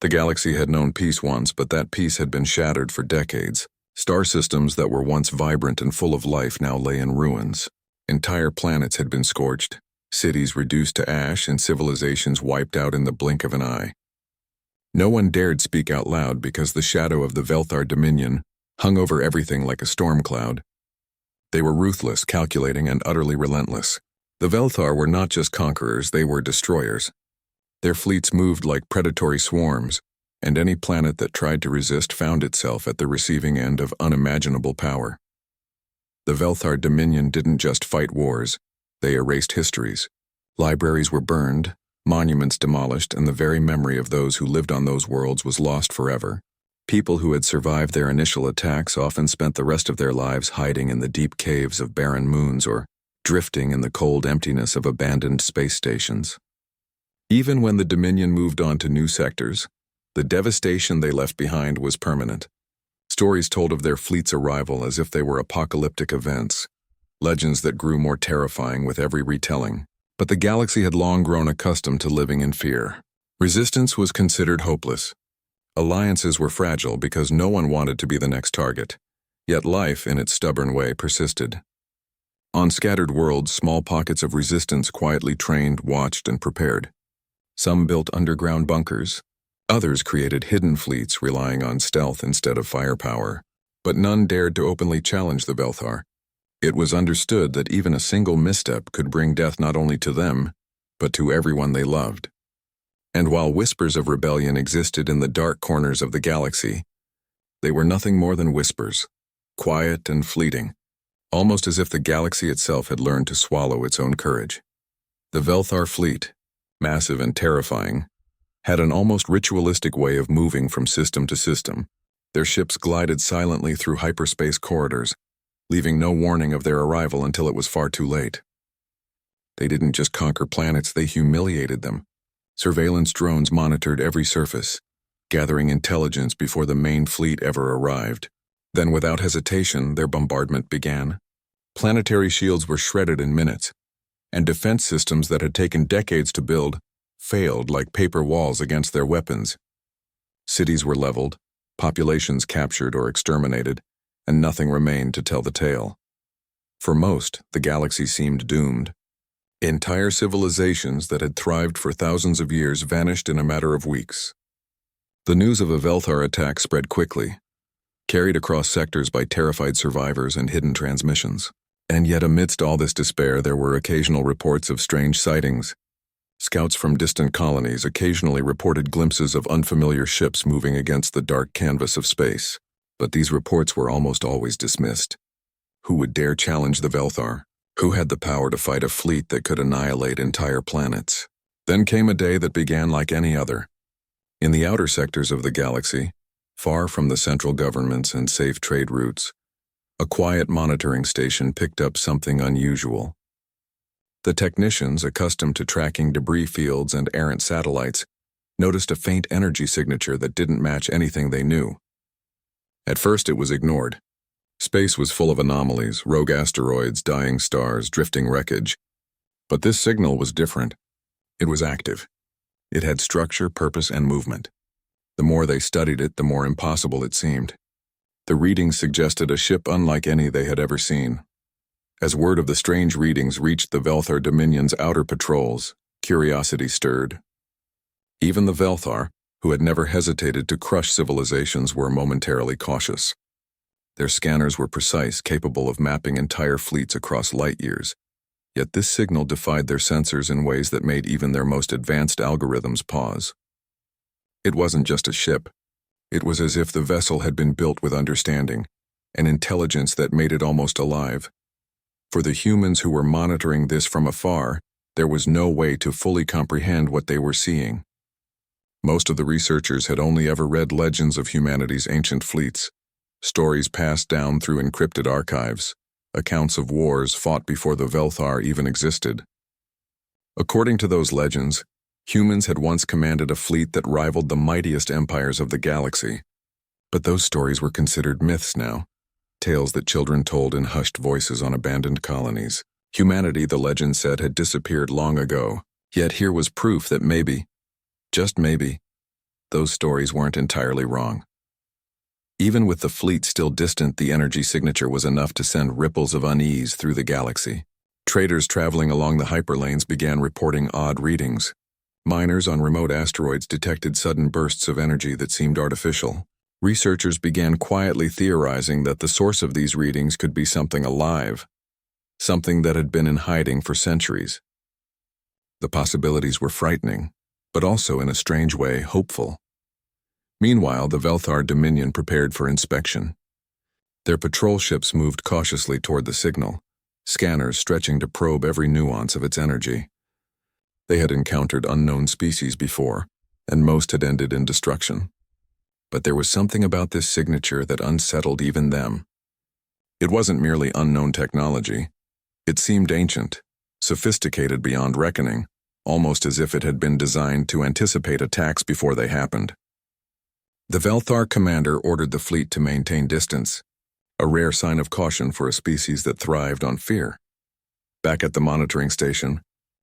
The galaxy had known peace once, but that peace had been shattered for decades. Star systems that were once vibrant and full of life now lay in ruins. Entire planets had been scorched, cities reduced to ash, and civilizations wiped out in the blink of an eye. No one dared speak out loud because the shadow of the Velthar Dominion hung over everything like a storm cloud. They were ruthless, calculating, and utterly relentless. The Velthar were not just conquerors, they were destroyers. Their fleets moved like predatory swarms, and any planet that tried to resist found itself at the receiving end of unimaginable power. The Velthar Dominion didn't just fight wars, they erased histories. Libraries were burned, monuments demolished, and the very memory of those who lived on those worlds was lost forever. People who had survived their initial attacks often spent the rest of their lives hiding in the deep caves of barren moons or drifting in the cold emptiness of abandoned space stations. Even when the Dominion moved on to new sectors, the devastation they left behind was permanent. Stories told of their fleet's arrival as if they were apocalyptic events, legends that grew more terrifying with every retelling. But the galaxy had long grown accustomed to living in fear. Resistance was considered hopeless. Alliances were fragile because no one wanted to be the next target. Yet life, in its stubborn way, persisted. On scattered worlds, small pockets of resistance quietly trained, watched, and prepared. Some built underground bunkers. Others created hidden fleets relying on stealth instead of firepower. But none dared to openly challenge the Velthar. It was understood that even a single misstep could bring death not only to them, but to everyone they loved. And while whispers of rebellion existed in the dark corners of the galaxy, they were nothing more than whispers, quiet and fleeting, almost as if the galaxy itself had learned to swallow its own courage. The Velthar fleet, massive and terrifying, had an almost ritualistic way of moving from system to system. Their ships glided silently through hyperspace corridors, leaving no warning of their arrival until it was far too late. They didn't just conquer planets, they humiliated them. Surveillance drones monitored every surface, gathering intelligence before the main fleet ever arrived. Then, without hesitation, their bombardment began. Planetary shields were shredded in minutes, and defense systems that had taken decades to build failed like paper walls against their weapons. Cities were leveled, populations captured or exterminated, and nothing remained to tell the tale. For most, the galaxy seemed doomed. Entire civilizations that had thrived for thousands of years vanished in a matter of weeks. The news of a Velthar attack spread quickly, carried across sectors by terrified survivors and hidden transmissions. And yet amidst all this despair, there were occasional reports of strange sightings. Scouts from distant colonies occasionally reported glimpses of unfamiliar ships moving against the dark canvas of space. But these reports were almost always dismissed. Who would dare challenge the Velthar? Who had the power to fight a fleet that could annihilate entire planets? Then came a day that began like any other. In the outer sectors of the galaxy, far from the central governments and safe trade routes, a quiet monitoring station picked up something unusual. The technicians, accustomed to tracking debris fields and errant satellites, noticed a faint energy signature that didn't match anything they knew. At first it was ignored. Space was full of anomalies, rogue asteroids, dying stars, drifting wreckage. But this signal was different. It was active. It had structure, purpose, and movement. The more they studied it, the more impossible it seemed. The readings suggested a ship unlike any they had ever seen. As word of the strange readings reached the Velthar Dominion's outer patrols, curiosity stirred. Even the Velthar, who had never hesitated to crush civilizations, were momentarily cautious. Their scanners were precise, capable of mapping entire fleets across light years. Yet this signal defied their sensors in ways that made even their most advanced algorithms pause. It wasn't just a ship. It was as if the vessel had been built with understanding, an intelligence that made it almost alive. For the humans who were monitoring this from afar, there was no way to fully comprehend what they were seeing. Most of the researchers had only ever read legends of humanity's ancient fleets, stories passed down through encrypted archives, accounts of wars fought before the Velthar even existed. According to those legends, humans had once commanded a fleet that rivaled the mightiest empires of the galaxy. But those stories were considered myths now, tales that children told in hushed voices on abandoned colonies. Humanity, the legend said, had disappeared long ago, yet here was proof that maybe, just maybe, those stories weren't entirely wrong. Even with the fleet still distant, the energy signature was enough to send ripples of unease through the galaxy. Traders traveling along the hyperlanes began reporting odd readings. Miners on remote asteroids detected sudden bursts of energy that seemed artificial. Researchers began quietly theorizing that the source of these readings could be something alive, something that had been in hiding for centuries. The possibilities were frightening, but also in a strange way hopeful. Meanwhile, the Velthar Dominion prepared for inspection. Their patrol ships moved cautiously toward the signal, scanners stretching to probe every nuance of its energy. They had encountered unknown species before, and most had ended in destruction. But there was something about this signature that unsettled even them. It wasn't merely unknown technology. It seemed ancient, sophisticated beyond reckoning, almost as if it had been designed to anticipate attacks before they happened. The Velthar commander ordered the fleet to maintain distance, a rare sign of caution for a species that thrived on fear. Back at the monitoring station,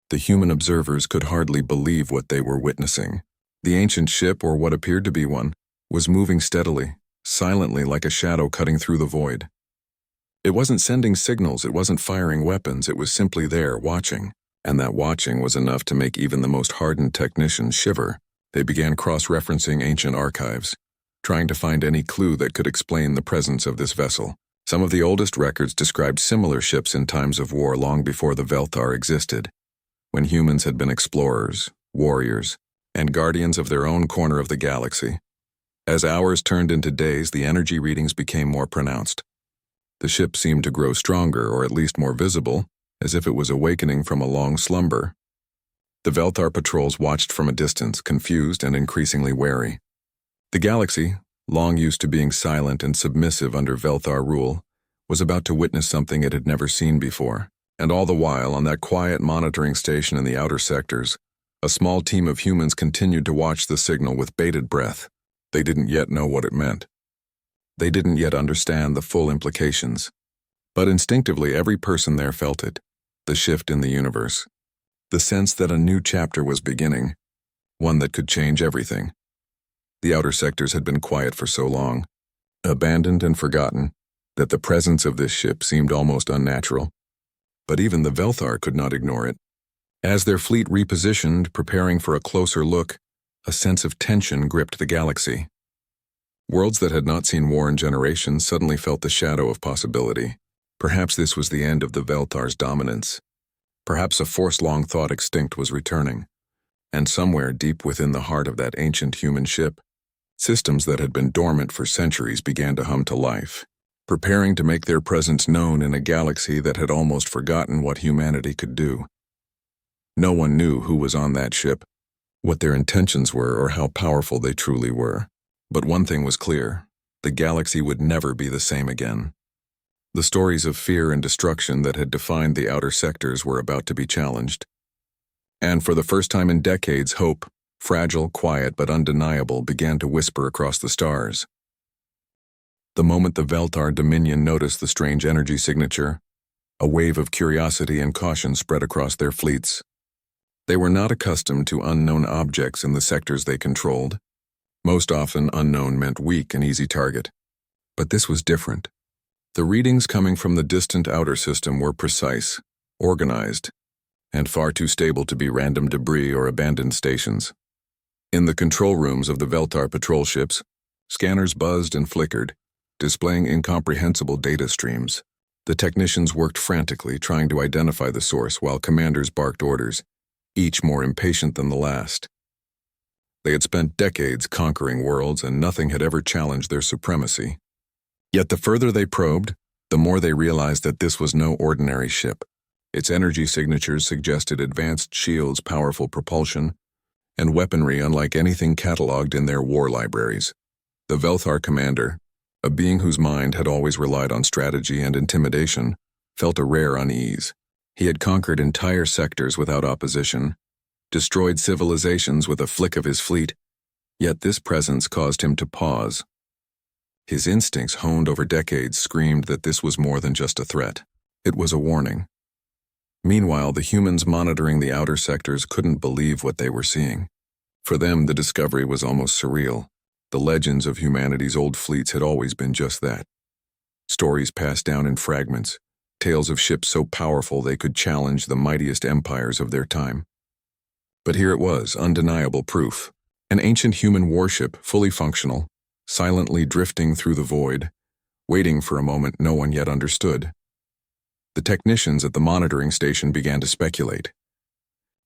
the human observers could hardly believe what they were witnessing. The ancient ship, or what appeared to be one, was moving steadily, silently like a shadow cutting through the void. It wasn't sending signals, it wasn't firing weapons, it was simply there, watching. And that watching was enough to make even the most hardened technicians shiver. They began cross-referencing ancient archives, trying to find any clue that could explain the presence of this vessel. Some of the oldest records described similar ships in times of war long before the Velthar existed, when humans had been explorers, warriors, and guardians of their own corner of the galaxy. As hours turned into days, the energy readings became more pronounced. The ship seemed to grow stronger, or at least more visible, as if it was awakening from a long slumber. The Velthar patrols watched from a distance, confused and increasingly wary. The galaxy, long used to being silent and submissive under Velthar rule, was about to witness something it had never seen before. And all the while, on that quiet monitoring station in the outer sectors, a small team of humans continued to watch the signal with bated breath. They didn't yet know what it meant. They didn't yet understand the full implications. But instinctively, every person there felt it, the shift in the universe. The sense that a new chapter was beginning, one that could change everything. The outer sectors had been quiet for so long, abandoned and forgotten, that the presence of this ship seemed almost unnatural. But even the Velthar could not ignore it. As their fleet repositioned, preparing for a closer look, a sense of tension gripped the galaxy. Worlds that had not seen war in generations suddenly felt the shadow of possibility. Perhaps this was the end of the Velthar's dominance. Perhaps a force long thought extinct was returning. And somewhere deep within the heart of that ancient human ship, systems that had been dormant for centuries began to hum to life, preparing to make their presence known in a galaxy that had almost forgotten what humanity could do. No one knew who was on that ship, what their intentions were, or how powerful they truly were. But one thing was clear: the galaxy would never be the same again. The stories of fear and destruction that had defined the outer sectors were about to be challenged. And for the first time in decades, hope, fragile, quiet, but undeniable, began to whisper across the stars. The moment the Velthar Dominion noticed the strange energy signature, a wave of curiosity and caution spread across their fleets. They were not accustomed to unknown objects in the sectors they controlled. Most often, unknown meant weak and easy target. But this was different. The readings coming from the distant outer system were precise, organized, and far too stable to be random debris or abandoned stations. In the control rooms of the Velthar patrol ships, scanners buzzed and flickered, displaying incomprehensible data streams. The technicians worked frantically, trying to identify the source, while commanders barked orders, each more impatient than the last. They had spent decades conquering worlds, and nothing had ever challenged their supremacy. Yet the further they probed, the more they realized that this was no ordinary ship. Its energy signatures suggested advanced shields, powerful propulsion, and weaponry unlike anything catalogued in their war libraries. The Velthar commander, a being whose mind had always relied on strategy and intimidation, felt a rare unease. He had conquered entire sectors without opposition, destroyed civilizations with a flick of his fleet, yet this presence caused him to pause. His instincts, honed over decades, screamed that this was more than just a threat. It was a warning. Meanwhile, the humans monitoring the outer sectors couldn't believe what they were seeing. For them, the discovery was almost surreal. The legends of humanity's old fleets had always been just that. Stories passed down in fragments, tales of ships so powerful they could challenge the mightiest empires of their time. But here it was, undeniable proof. An ancient human warship, fully functional, silently drifting through the void, waiting for a moment no one yet understood. The technicians at the monitoring station began to speculate.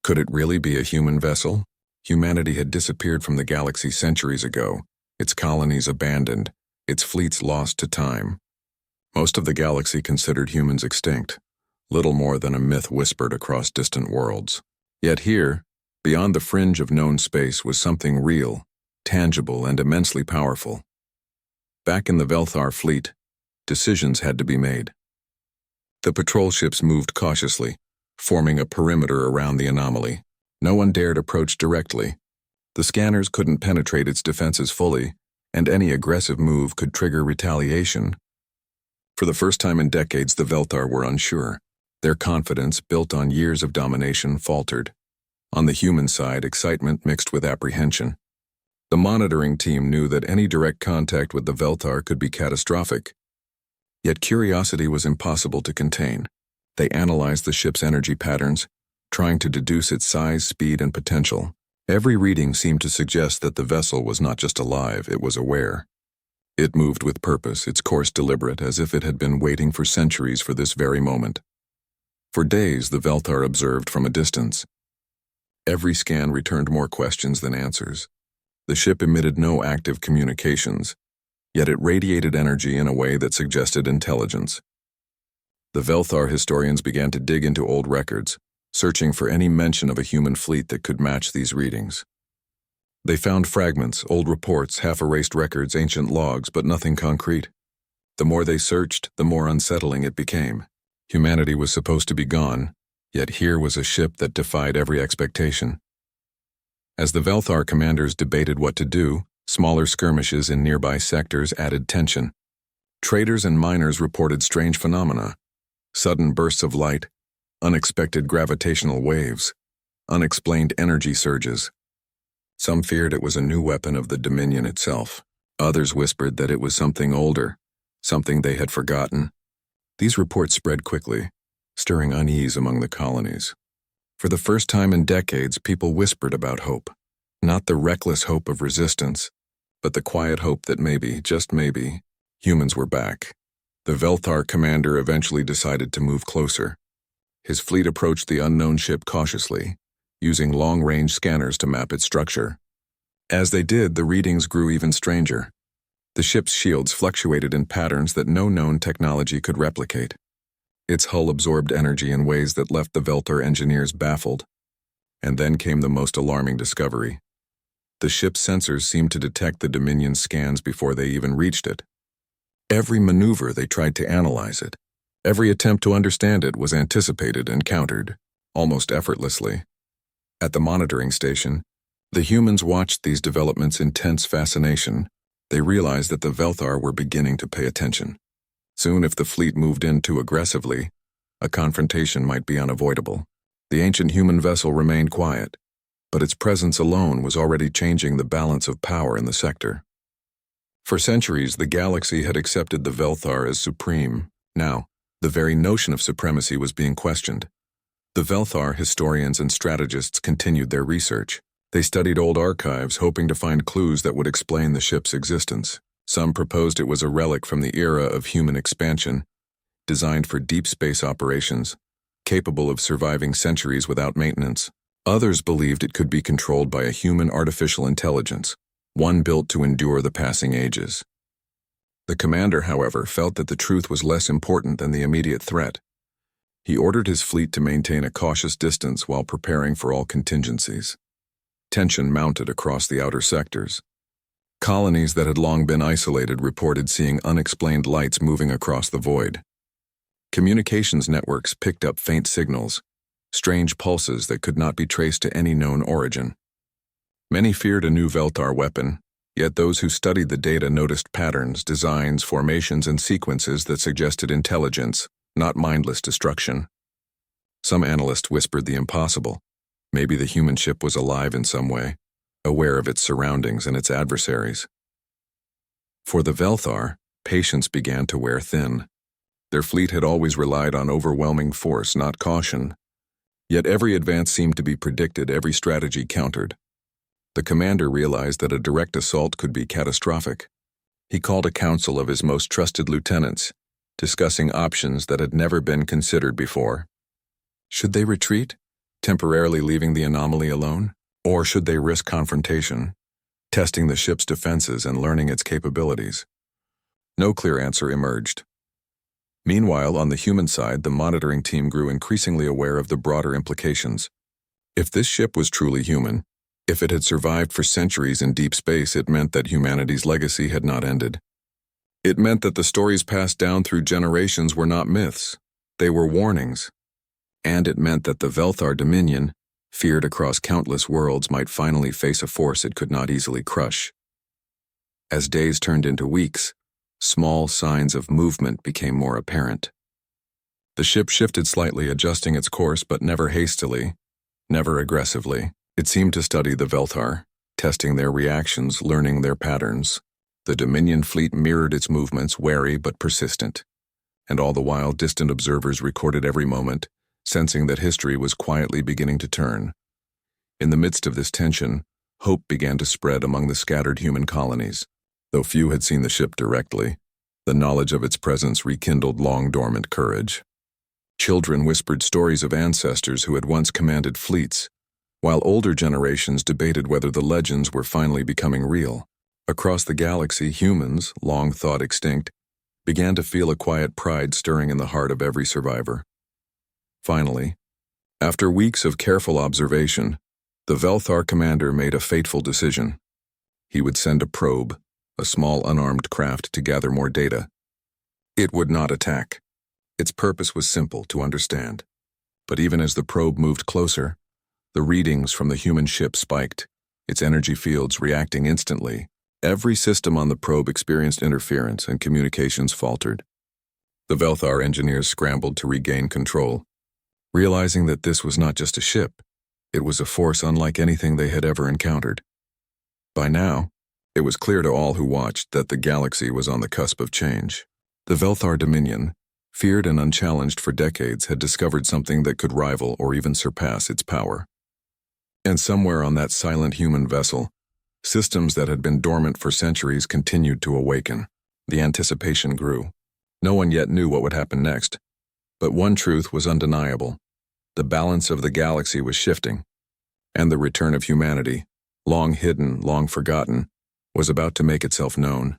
Could it really be a human vessel? Humanity had disappeared from the galaxy centuries ago, its colonies abandoned, its fleets lost to time. Most of the galaxy considered humans extinct, little more than a myth whispered across distant worlds. Yet here, beyond the fringe of known space, was something real, tangible, and immensely powerful. Back in the Velthar fleet, decisions had to be made. The patrol ships moved cautiously, forming a perimeter around the anomaly. No one dared approach directly. The scanners couldn't penetrate its defenses fully, and any aggressive move could trigger retaliation. For the first time in decades, the Velthar were unsure. Their confidence, built on years of domination, faltered. On the human side, excitement mixed with apprehension. The monitoring team knew that any direct contact with the Velthar could be catastrophic. Yet curiosity was impossible to contain. They analyzed the ship's energy patterns, trying to deduce its size, speed, and potential. Every reading seemed to suggest that the vessel was not just alive, it was aware. It moved with purpose, its course deliberate, as if it had been waiting for centuries for this very moment. For days, the Velthar observed from a distance. Every scan returned more questions than answers. The ship emitted no active communications, yet it radiated energy in a way that suggested intelligence. The Velthar historians began to dig into old records, searching for any mention of a human fleet that could match these readings. They found fragments, old reports, half-erased records, ancient logs, but nothing concrete. The more they searched, the more unsettling it became. Humanity was supposed to be gone, yet here was a ship that defied every expectation. As the Velthar commanders debated what to do, smaller skirmishes in nearby sectors added tension. Traders and miners reported strange phenomena: sudden bursts of light, unexpected gravitational waves, unexplained energy surges. Some feared it was a new weapon of the Dominion itself. Others whispered that it was something older, something they had forgotten. These reports spread quickly, stirring unease among the colonies. For the first time in decades, people whispered about hope. Not the reckless hope of resistance, but the quiet hope that maybe, just maybe, humans were back. The Velthar commander eventually decided to move closer. His fleet approached the unknown ship cautiously, using long-range scanners to map its structure. As they did, the readings grew even stranger. The ship's shields fluctuated in patterns that no known technology could replicate. Its hull absorbed energy in ways that left the Velthar engineers baffled. And then came the most alarming discovery. The ship's sensors seemed to detect the Dominion's scans before they even reached it. Every maneuver they tried to analyze it. Every attempt to understand it was anticipated and countered, almost effortlessly. At the monitoring station, the humans watched these developments in tense fascination. They realized that the Velthar were beginning to pay attention. Soon, if the fleet moved in too aggressively, a confrontation might be unavoidable. The ancient human vessel remained quiet, but its presence alone was already changing the balance of power in the sector. For centuries, the galaxy had accepted the Velthar as supreme. Now, the very notion of supremacy was being questioned. The Velthar historians and strategists continued their research. They studied old archives, hoping to find clues that would explain the ship's existence. Some proposed it was a relic from the era of human expansion, designed for deep space operations, capable of surviving centuries without maintenance. Others believed it could be controlled by a human artificial intelligence, one built to endure the passing ages. The commander, however, felt that the truth was less important than the immediate threat. He ordered his fleet to maintain a cautious distance while preparing for all contingencies. Tension mounted across the outer sectors. Colonies that had long been isolated reported seeing unexplained lights moving across the void. Communications networks picked up faint signals, strange pulses that could not be traced to any known origin. Many feared a new Velthar weapon, yet those who studied the data noticed patterns, designs, formations, and sequences that suggested intelligence, not mindless destruction. Some analysts whispered the impossible. Maybe the human ship was alive in some way, aware of its surroundings and its adversaries. For the Velthar, patience began to wear thin. Their fleet had always relied on overwhelming force, not caution. Yet every advance seemed to be predicted, every strategy countered. The commander realized that a direct assault could be catastrophic. He called a council of his most trusted lieutenants, discussing options that had never been considered before. Should they retreat, temporarily leaving the anomaly alone? Or should they risk confrontation, testing the ship's defenses and learning its capabilities? No clear answer emerged. Meanwhile, on the human side, the monitoring team grew increasingly aware of the broader implications. If this ship was truly human, if it had survived for centuries in deep space, it meant that humanity's legacy had not ended. It meant that the stories passed down through generations were not myths, they were warnings. And it meant that the Velthar Dominion, feared across countless worlds, might finally face a force it could not easily crush. As days turned into weeks, small signs of movement became more apparent. The ship shifted slightly, adjusting its course, but never hastily, never aggressively. It seemed to study the Velthar, testing their reactions, learning their patterns. The Dominion fleet mirrored its movements, wary but persistent. And all the while, distant observers recorded every moment, sensing that history was quietly beginning to turn. In the midst of this tension, hope began to spread among the scattered human colonies. Though few had seen the ship directly, the knowledge of its presence rekindled long-dormant courage. Children whispered stories of ancestors who had once commanded fleets, while older generations debated whether the legends were finally becoming real. Across the galaxy, humans, long thought extinct, began to feel a quiet pride stirring in the heart of every survivor. Finally, after weeks of careful observation, the Velthar commander made a fateful decision. He would send a probe, a small unarmed craft, to gather more data. It would not attack. Its purpose was simple to understand. But even as the probe moved closer, the readings from the human ship spiked, its energy fields reacting instantly. Every system on the probe experienced interference and communications faltered. The Velthar engineers scrambled to regain control, realizing that this was not just a ship, it was a force unlike anything they had ever encountered. By now, it was clear to all who watched that the galaxy was on the cusp of change. The Velthar Dominion, feared and unchallenged for decades, had discovered something that could rival or even surpass its power. And somewhere on that silent human vessel, systems that had been dormant for centuries continued to awaken. The anticipation grew. No one yet knew what would happen next. But one truth was undeniable. The balance of the galaxy was shifting, and the return of humanity, long hidden, long forgotten, was about to make itself known.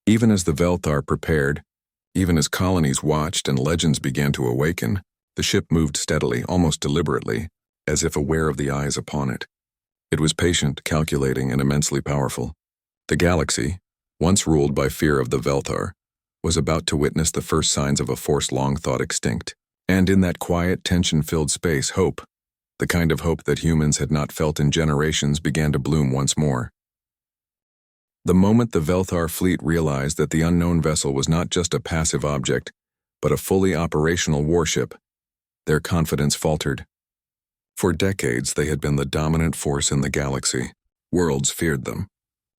Even as the Velthar prepared, even as colonies watched and legends began to awaken, the ship moved steadily, almost deliberately, as if aware of the eyes upon it. It was patient, calculating, and immensely powerful. The galaxy, once ruled by fear of the Velthar, was about to witness the first signs of a force long thought extinct. And in that quiet, tension-filled space, hope, the kind of hope that humans had not felt in generations, began to bloom once more. The moment the Velthar fleet realized that the unknown vessel was not just a passive object, but a fully operational warship, their confidence faltered. For decades, they had been the dominant force in the galaxy. Worlds feared them.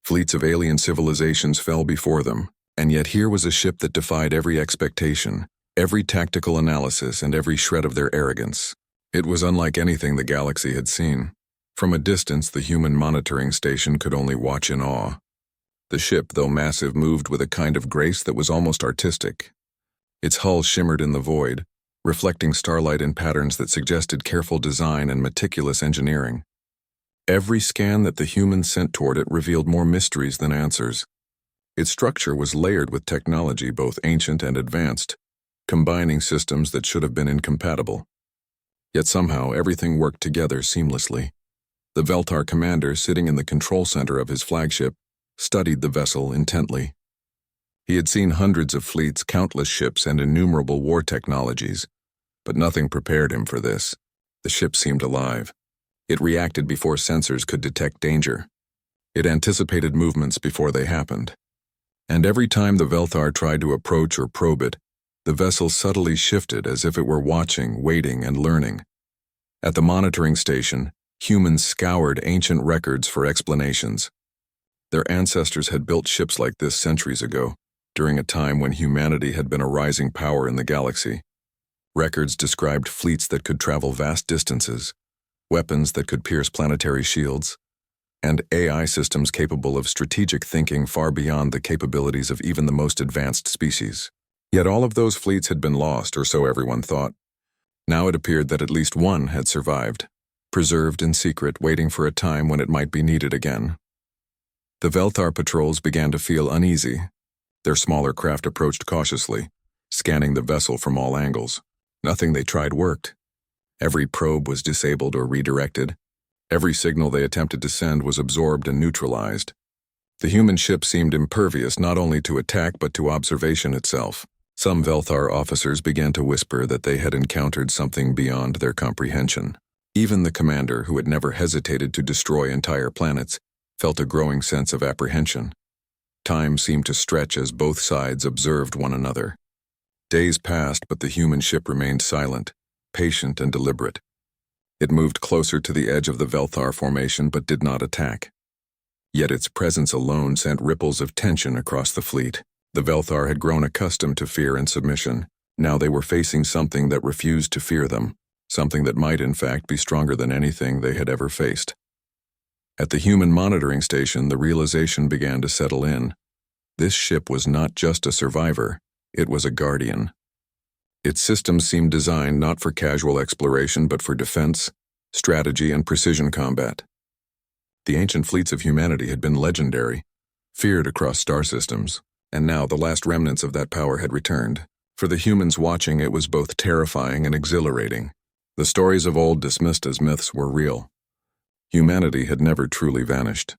Fleets of alien civilizations fell before them, and yet here was a ship that defied every expectation, every tactical analysis, and every shred of their arrogance. It was unlike anything the galaxy had seen. From a distance, the human monitoring station could only watch in awe. The ship, though massive, moved with a kind of grace that was almost artistic. Its hull shimmered in the void, reflecting starlight in patterns that suggested careful design and meticulous engineering. Every scan that the humans sent toward it revealed more mysteries than answers. Its structure was layered with technology both ancient and advanced, combining systems that should have been incompatible. Yet somehow everything worked together seamlessly. The Velthar commander, sitting in the control center of his flagship, studied the vessel intently. He had seen hundreds of fleets, countless ships, and innumerable war technologies, but nothing prepared him for this. The ship seemed alive. It reacted before sensors could detect danger. It anticipated movements before they happened. And every time the Velthar tried to approach or probe it, the vessel subtly shifted as if it were watching, waiting, and learning. At the monitoring station, Humans scoured ancient records for explanations. Their ancestors had built ships like this centuries ago, during a time when humanity had been a rising power in the galaxy. Records described fleets that could travel vast distances, weapons that could pierce planetary shields, and AI systems capable of strategic thinking far beyond the capabilities of even the most advanced species. Yet all of those fleets had been lost, or so everyone thought. Now it appeared that at least one had survived, preserved in secret, waiting for a time when it might be needed again. The Velthar patrols began to feel uneasy. Their smaller craft approached cautiously, scanning the vessel from all angles. Nothing they tried worked. Every probe was disabled or redirected. Every signal they attempted to send was absorbed and neutralized. The human ship seemed impervious not only to attack but to observation itself. Some Velthar officers began to whisper that they had encountered something beyond their comprehension. Even the commander, who had never hesitated to destroy entire planets, felt a growing sense of apprehension. Time seemed to stretch as both sides observed one another. Days passed, but the human ship remained silent, patient and deliberate. It moved closer to the edge of the Velthar formation but did not attack. Yet its presence alone sent ripples of tension across the fleet. The Velthar had grown accustomed to fear and submission. Now they were facing something that refused to fear them, something that might in fact be stronger than anything they had ever faced. At the human monitoring station, the realization began to settle in. This ship was not just a survivor, it was a guardian. Its systems seemed designed not for casual exploration but for defense, strategy, and precision combat. The ancient fleets of humanity had been legendary, feared across star systems, and now the last remnants of that power had returned. For the humans watching, it was both terrifying and exhilarating. The stories of old dismissed as myths were real. Humanity had never truly vanished.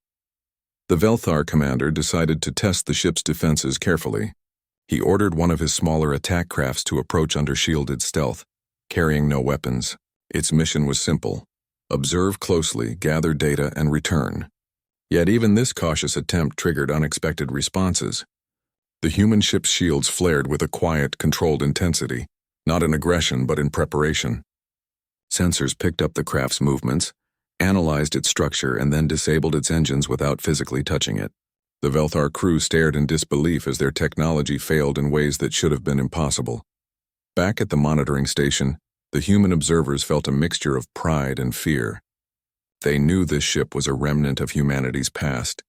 The Velthar commander decided to test the ship's defenses carefully. He ordered one of his smaller attack crafts to approach under shielded stealth, carrying no weapons. Its mission was simple: observe closely, gather data, and return. Yet even this cautious attempt triggered unexpected responses. The human ship's shields flared with a quiet, controlled intensity, not in aggression but in preparation. Sensors picked up the craft's movements, analyzed its structure, and then disabled its engines without physically touching it. The Velthar crew stared in disbelief as their technology failed in ways that should have been impossible. Back at the monitoring station, the human observers felt a mixture of pride and fear. They knew this ship was a remnant of humanity's past,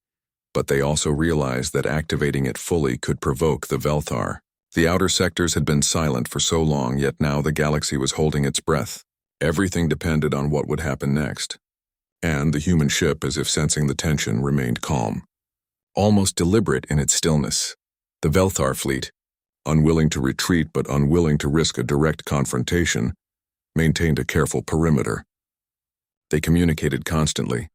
but they also realized that activating it fully could provoke the Velthar. The outer sectors had been silent for so long, yet now the galaxy was holding its breath. Everything depended on what would happen next. And the human ship, as if sensing the tension, remained calm, almost deliberate in its stillness. The Velthar fleet, unwilling to retreat but unwilling to risk a direct confrontation, maintained a careful perimeter. They communicated constantly,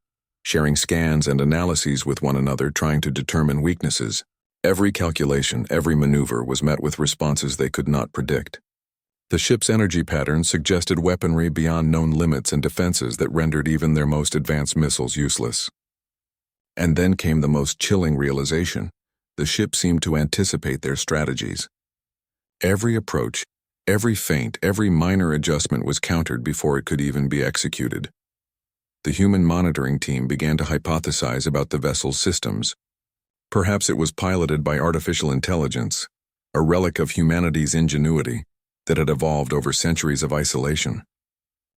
sharing scans and analyses with one another, trying to determine weaknesses. Every calculation, every maneuver was met with responses they could not predict. The ship's energy patterns suggested weaponry beyond known limits and defenses that rendered even their most advanced missiles useless. And then came the most chilling realization: the ship seemed to anticipate their strategies. Every approach, every feint, every minor adjustment was countered before it could even be executed. The human monitoring team began to hypothesize about the vessel's systems. Perhaps it was piloted by artificial intelligence, a relic of humanity's ingenuity that had evolved over centuries of isolation.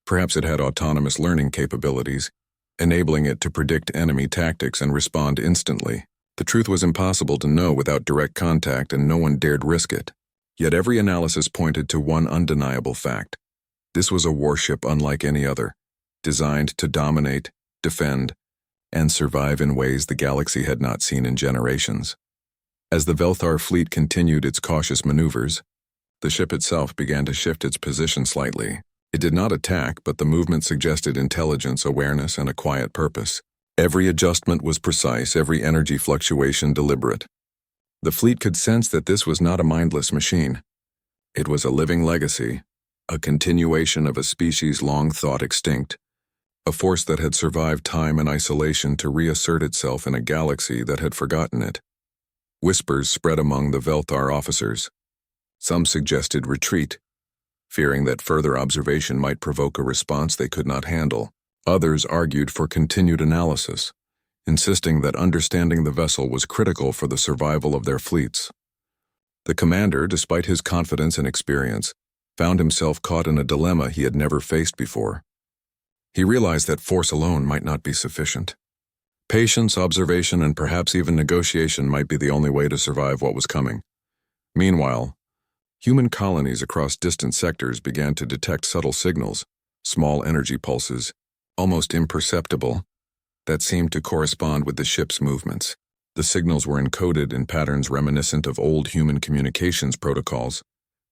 Perhaps it had autonomous learning capabilities, enabling it to predict enemy tactics and respond instantly. The truth was impossible to know without direct contact, and no one dared risk it. Yet every analysis pointed to one undeniable fact: this was a warship unlike any other, designed to dominate, defend, and survive in ways the galaxy had not seen in generations. As the Velthar fleet continued its cautious maneuvers, the ship itself began to shift its position slightly. It did not attack, but the movement suggested intelligence, awareness, and a quiet purpose. Every adjustment was precise, every energy fluctuation deliberate. The fleet could sense that this was not a mindless machine. It was a living legacy, a continuation of a species long thought extinct, a force that had survived time and isolation to reassert itself in a galaxy that had forgotten it. Whispers spread among the Velthar officers. Some suggested retreat, fearing that further observation might provoke a response they could not handle. Others argued for continued analysis, insisting that understanding the vessel was critical for the survival of their fleets. The commander, despite his confidence and experience, found himself caught in a dilemma he had never faced before. He realized that force alone might not be sufficient. Patience, observation, and perhaps even negotiation might be the only way to survive what was coming. Meanwhile, human colonies across distant sectors began to detect subtle signals, small energy pulses, almost imperceptible, that seemed to correspond with the ship's movements. The signals were encoded in patterns reminiscent of old human communications protocols,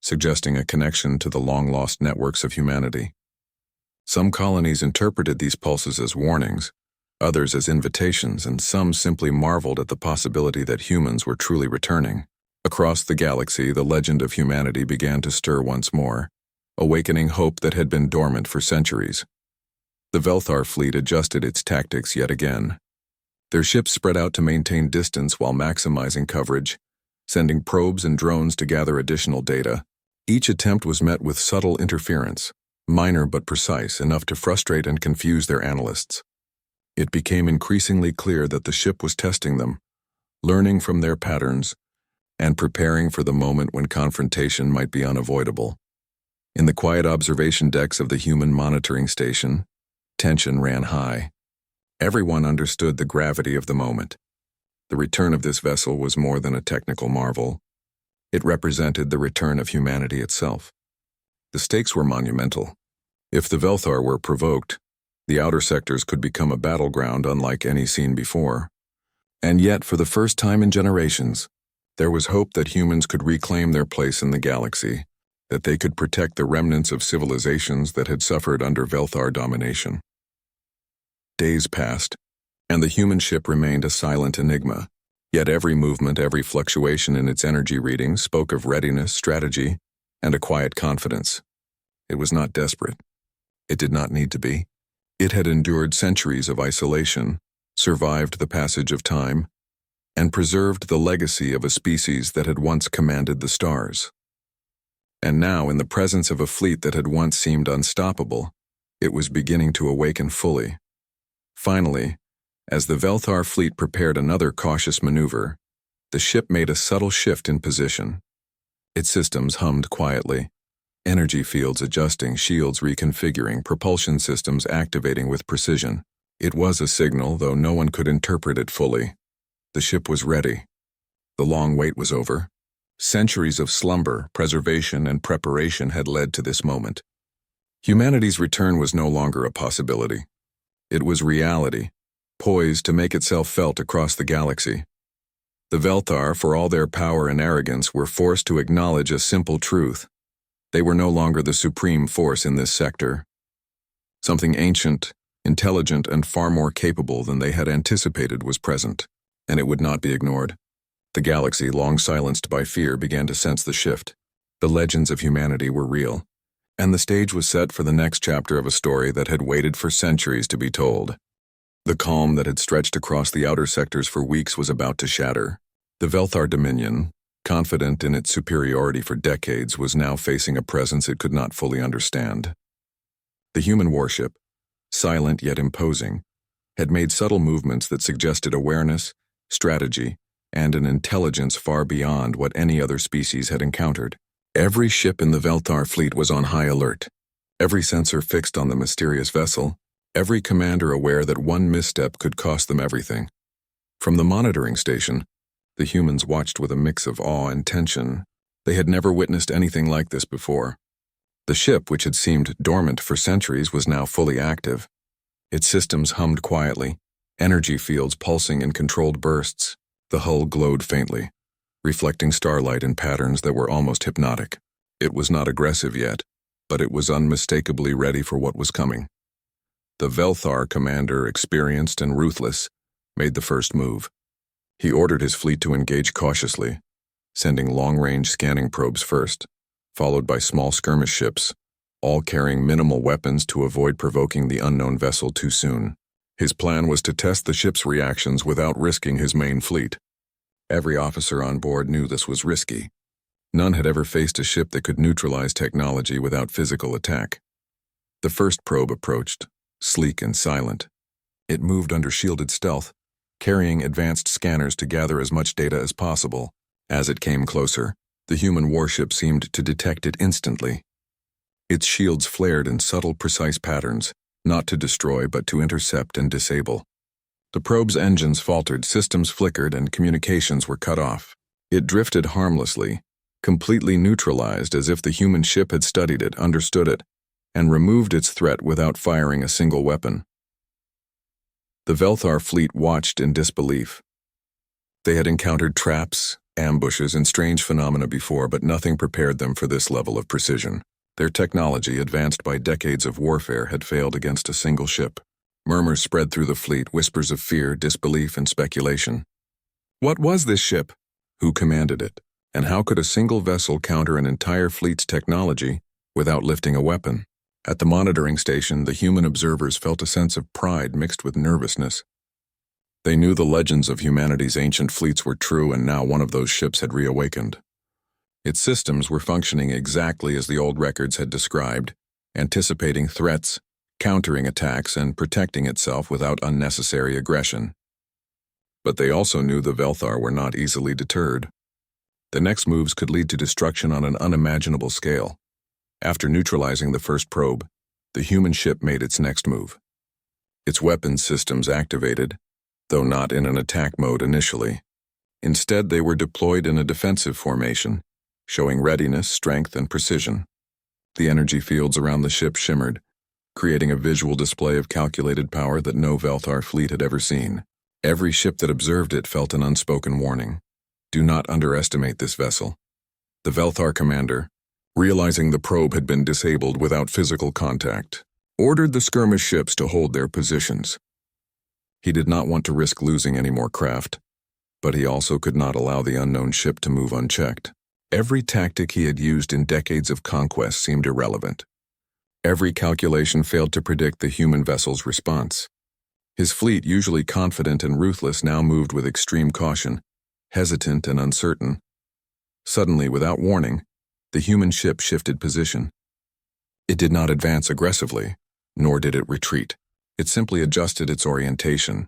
suggesting a connection to the long-lost networks of humanity. Some colonies interpreted these pulses as warnings, others as invitations, and some simply marveled at the possibility that humans were truly returning. Across the galaxy, the legend of humanity began to stir once more, awakening hope that had been dormant for centuries. The Velthar fleet adjusted its tactics yet again. Their ships spread out to maintain distance while maximizing coverage, sending probes and drones to gather additional data. Each attempt was met with subtle interference, minor but precise, enough to frustrate and confuse their analysts. It became increasingly clear that the ship was testing them, learning from their patterns, and preparing for the moment when confrontation might be unavoidable. In the quiet observation decks of the human monitoring station, tension ran high. Everyone understood the gravity of the moment. The return of this vessel was more than a technical marvel. It represented the return of humanity itself. The stakes were monumental. If the Velthar were provoked, the outer sectors could become a battleground unlike any seen before. And yet, for the first time in generations, there was hope that humans could reclaim their place in the galaxy, that they could protect the remnants of civilizations that had suffered under Velthar domination. Days passed, and the human ship remained a silent enigma, yet every movement, every fluctuation in its energy readings spoke of readiness, strategy, and a quiet confidence. It was not desperate. It did not need to be. It had endured centuries of isolation, survived the passage of time, and preserved the legacy of a species that had once commanded the stars. And now, in the presence of a fleet that had once seemed unstoppable, it was beginning to awaken fully. Finally, as the Velthar fleet prepared another cautious maneuver, the ship made a subtle shift in position. Its systems hummed quietly, energy fields adjusting, shields reconfiguring, propulsion systems activating with precision. It was a signal, though no one could interpret it fully. The ship was ready. The long wait was over. Centuries of slumber, preservation, and preparation had led to this moment. Humanity's return was no longer a possibility. It was reality, poised to make itself felt across the galaxy. The Velthar, for all their power and arrogance, were forced to acknowledge a simple truth. They were no longer the supreme force in this sector. Something ancient, intelligent, and far more capable than they had anticipated was present, and it would not be ignored. The galaxy, long silenced by fear, began to sense the shift. The legends of humanity were real, and the stage was set for the next chapter of a story that had waited for centuries to be told. The calm that had stretched across the outer sectors for weeks was about to shatter. The Velthar Dominion, confident in its superiority for decades, was now facing a presence it could not fully understand. The human warship, silent yet imposing, had made subtle movements that suggested awareness, strategy, and an intelligence far beyond what any other species had encountered. Every ship in the Velthar fleet was on high alert, every sensor fixed on the mysterious vessel, every commander aware that one misstep could cost them everything. From the monitoring station, the humans watched with a mix of awe and tension. They had never witnessed anything like this before. The ship, which had seemed dormant for centuries, was now fully active. Its systems hummed quietly, energy fields pulsing in controlled bursts. The hull glowed faintly, reflecting starlight in patterns that were almost hypnotic. It was not aggressive yet, but it was unmistakably ready for what was coming. The Velthar commander, experienced and ruthless, made the first move. He ordered his fleet to engage cautiously, sending long-range scanning probes first, followed by small skirmish ships, all carrying minimal weapons to avoid provoking the unknown vessel too soon. His plan was to test the ship's reactions without risking his main fleet. Every officer on board knew this was risky. None had ever faced a ship that could neutralize technology without physical attack. The first probe approached, sleek and silent. It moved under shielded stealth, carrying advanced scanners to gather as much data as possible. As it came closer, the human warship seemed to detect it instantly. Its shields flared in subtle, precise patterns, not to destroy but to intercept and disable. The probe's engines faltered, systems flickered, and communications were cut off. It drifted harmlessly, completely neutralized, as if the human ship had studied it, understood it, and removed its threat without firing a single weapon. The Velthar fleet watched in disbelief. They had encountered traps, ambushes, and strange phenomena before, but nothing prepared them for this level of precision. Their technology, advanced by decades of warfare, had failed against a single ship. Murmurs spread through the fleet, whispers of fear, disbelief, and speculation. What was this ship? Who commanded it? And how could a single vessel counter an entire fleet's technology without lifting a weapon? At the monitoring station, the human observers felt a sense of pride mixed with nervousness. They knew the legends of humanity's ancient fleets were true, and now one of those ships had reawakened. Its systems were functioning exactly as the old records had described, anticipating threats, countering attacks, and protecting itself without unnecessary aggression. But they also knew the Velthar were not easily deterred. The next moves could lead to destruction on an unimaginable scale. After neutralizing the first probe, the human ship made its next move. Its weapons systems activated, though not in an attack mode initially. Instead, they were deployed in a defensive formation, showing readiness, strength, and precision. The energy fields around the ship shimmered, creating a visual display of calculated power that no Velthar fleet had ever seen. Every ship that observed it felt an unspoken warning. Do not underestimate this vessel. The Velthar commander, realizing the probe had been disabled without physical contact, ordered the skirmish ships to hold their positions. He did not want to risk losing any more craft, but he also could not allow the unknown ship to move unchecked. Every tactic he had used in decades of conquest seemed irrelevant. Every calculation failed to predict the human vessel's response. His fleet, usually confident and ruthless, now moved with extreme caution, hesitant and uncertain. Suddenly, without warning, the human ship shifted position. It did not advance aggressively, nor did it retreat. It simply adjusted its orientation,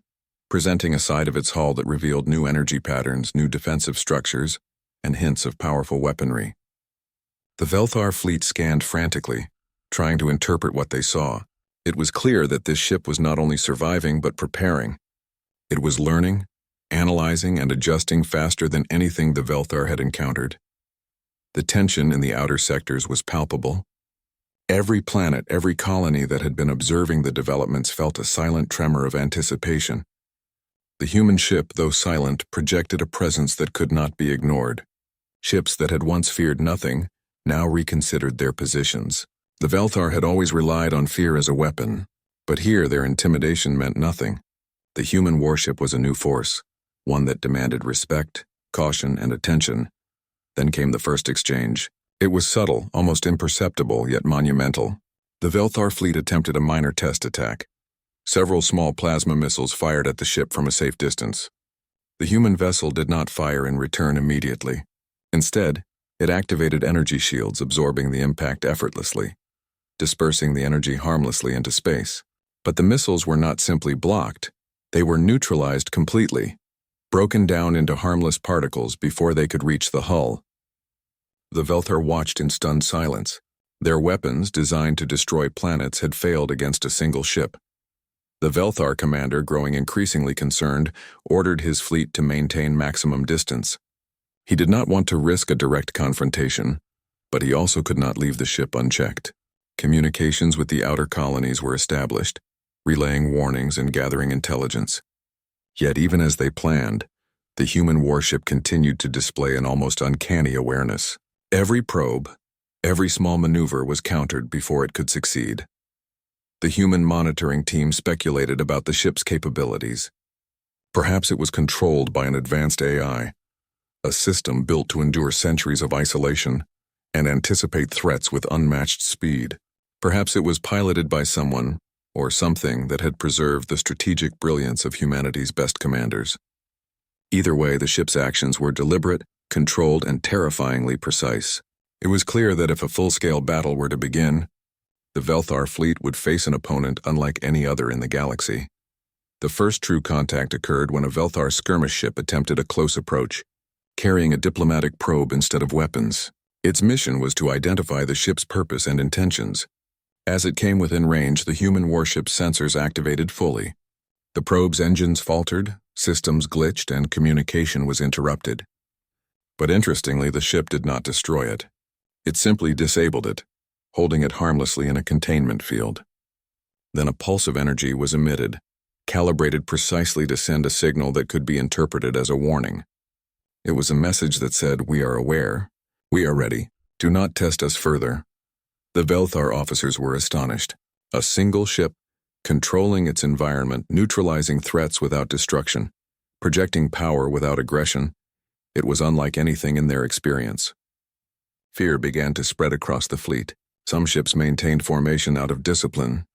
presenting a side of its hull that revealed new energy patterns, new defensive structures, and hints of powerful weaponry. The Velthar fleet scanned frantically, trying to interpret what they saw. It was clear that this ship was not only surviving but preparing. It was learning, analyzing, and adjusting faster than anything the Velthar had encountered. The tension in the outer sectors was palpable. Every planet, every colony that had been observing the developments felt a silent tremor of anticipation. The human ship, though silent, projected a presence that could not be ignored. Ships that had once feared nothing now reconsidered their positions. The Velthar had always relied on fear as a weapon, but here their intimidation meant nothing. The human warship was a new force, one that demanded respect, caution, and attention. Then came the first exchange. It was subtle, almost imperceptible, yet monumental. The Velthar fleet attempted a minor test attack. Several small plasma missiles fired at the ship from a safe distance. The human vessel did not fire in return immediately. Instead, it activated energy shields, absorbing the impact effortlessly, dispersing the energy harmlessly into space. But the missiles were not simply blocked. They were neutralized completely, broken down into harmless particles before they could reach the hull. The Velthar watched in stunned silence. Their weapons, designed to destroy planets, had failed against a single ship. The Velthar commander, growing increasingly concerned, ordered his fleet to maintain maximum distance. He did not want to risk a direct confrontation, but he also could not leave the ship unchecked. Communications with the outer colonies were established, relaying warnings and gathering intelligence. Yet even as they planned, the human warship continued to display an almost uncanny awareness. Every probe, every small maneuver was countered before it could succeed. The human monitoring team speculated about the ship's capabilities. Perhaps it was controlled by an advanced AI, a system built to endure centuries of isolation and anticipate threats with unmatched speed. Perhaps it was piloted by someone or something that had preserved the strategic brilliance of humanity's best commanders. Either way, the ship's actions were deliberate, controlled, and terrifyingly precise. It was clear that if a full-scale battle were to begin, the Velthar fleet would face an opponent unlike any other in the galaxy. The first true contact occurred when a Velthar skirmish ship attempted a close approach, carrying a diplomatic probe instead of weapons. Its mission was to identify the ship's purpose and intentions. As it came within range, the human warship's sensors activated fully. The probe's engines faltered, systems glitched, and communication was interrupted. But interestingly, the ship did not destroy it. It simply disabled it, holding it harmlessly in a containment field. Then a pulse of energy was emitted, calibrated precisely to send a signal that could be interpreted as a warning. It was a message that said, "We are aware. We are ready. Do not test us further." The Velthar officers were astonished. A single ship, controlling its environment, neutralizing threats without destruction, projecting power without aggression. It was unlike anything in their experience. Fear began to spread across the fleet. Some ships maintained formation out of discipline,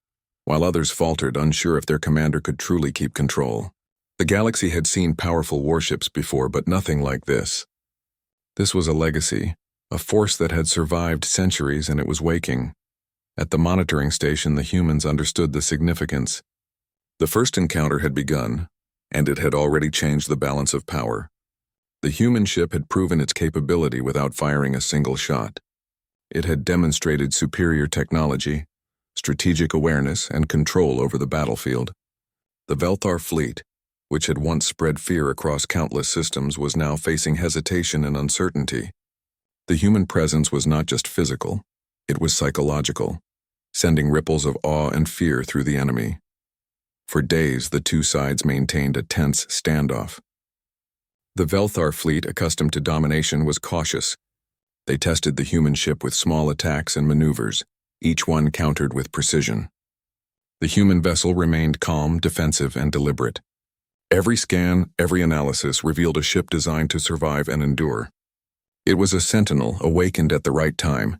while others faltered, unsure if their commander could truly keep control. The galaxy had seen powerful warships before, but nothing like this. This was a legacy, a force that had survived centuries, and it was waking. At the monitoring station, the humans understood the significance. The first encounter had begun, and it had already changed the balance of power. The human ship had proven its capability without firing a single shot. It had demonstrated superior technology, strategic awareness, and control over the battlefield. The Velthar fleet, which had once spread fear across countless systems, was now facing hesitation and uncertainty. The human presence was not just physical, it was psychological, sending ripples of awe and fear through the enemy. For days, the two sides maintained a tense standoff. The Velthar fleet, accustomed to domination, was cautious. They tested the human ship with small attacks and maneuvers, each one countered with precision. The human vessel remained calm, defensive, and deliberate. Every scan, every analysis revealed a ship designed to survive and endure. It was a sentinel awakened at the right time,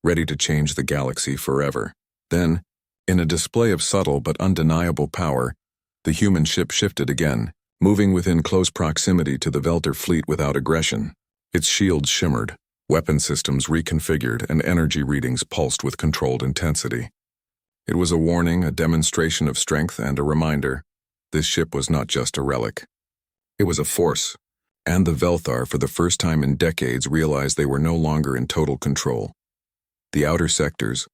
ready to change the galaxy forever. Then, in a display of subtle but undeniable power, the human ship shifted again, moving within close proximity to the Velthar fleet without aggression. Its shields shimmered, weapon systems reconfigured, and energy readings pulsed with controlled intensity. It was a warning, a demonstration of strength, and a reminder. This ship was not just a relic. It was a force, and the Velthar, for the first time in decades, realized they were no longer in total control. The outer sectors,